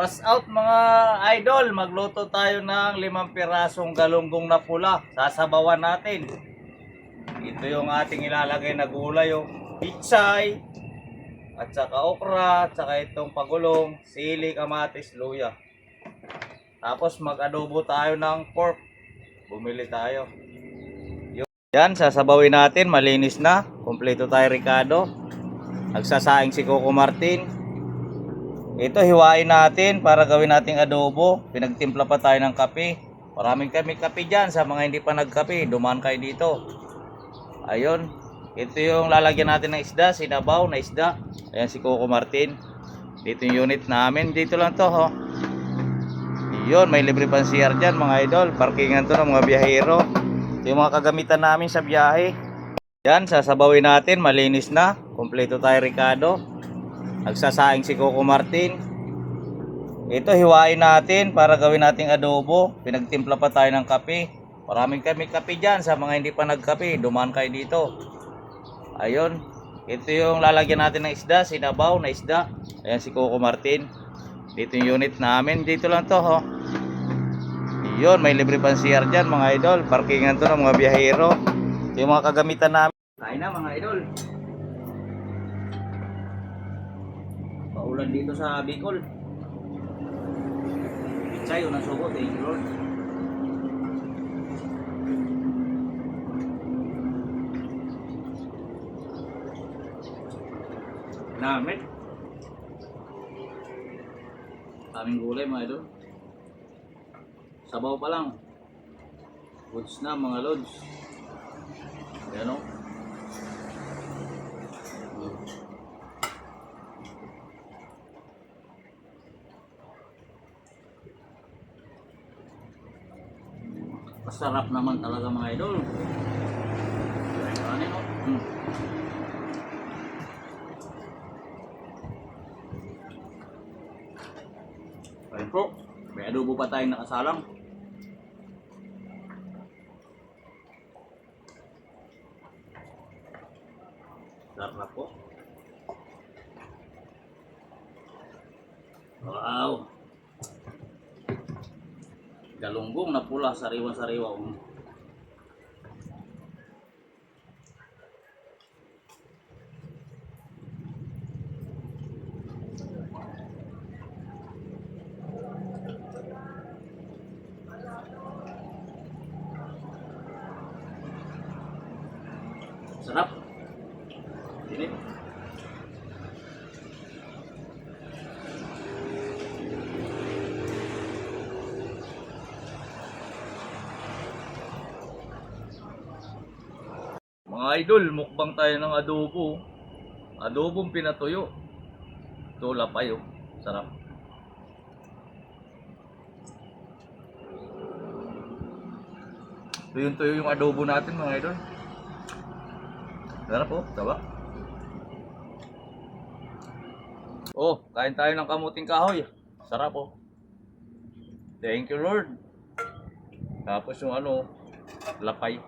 What's out mga idol, magluto tayo ng 5 pirasong galunggong na pula. Sasabawan natin. Ito yung ating ilalagay na gulay, yung pichay, at saka okra, at saka itong pagulong, sili, kamatis, luya. Tapos mag-adobo tayo ng pork. Bumili tayo. Yan, sasabawin natin, malinis na. Kompleto tayo, Ricardo. Nagsasaing si Coco Martin. Ito hiwain natin para gawin nating adobo. Pinagtimpla pa tayo ng kape. Maraming kami kape dyan. Sa mga hindi pa nagkape, dumaan kayo dito. Ayun. Ito yung lalagyan natin ng isda. Sinabaw na isda. Ayan si Coco Martin. Dito yung unit namin. Dito lang to, ho. Yun, may libre pang CR dyan mga idol. Parkingan to ng mga biyahero. Ito yung mga kagamitan namin sa biyahe. Yan, sasabawin natin. Malinis na. Kompleto tayo, Ricardo. Nagsasaing si Coco Martin. Ito hiwain natin para gawin nating adobo. Pinagtimpla pa tayo ng kape. Maraming kami kape dyan. Sa mga hindi pa nagkape, dumaan kayo dito. Ayun. Ito yung lalagyan natin ng isda. Sinabaw na isda. Ayan si Coco Martin. Dito yung unit namin. Dito lang to, ho. Yun, may libre pang CR dyan mga idol. Parkingan to ng mga biyahero. Ito yung mga kagamitan namin. Kain na mga idol. Paulan dito sa Bicol. Pichay, unang suko. Thank you, Lord. Namit. Kaming gulay mga idol. Sabaw pa lang. Goods na mga lods. Ayan o. Masarap naman talaga mga idol. Ano o? Ayun po. May adobo pa tayong nakasalang. Sarap po. Wow. Galunggong na pula, sariwa-sariwa. Sarap. Ini. Mga idol, mukbang tayo ng adobo. Adobong pinatuyo. Ito lapay, oh. Sarap. Tuyo yung adobo natin mga idol. Sarap po, taba. Oh, kain tayo ng kamuting kahoy. Sarap po. Thank you Lord. Tapos yung lapay.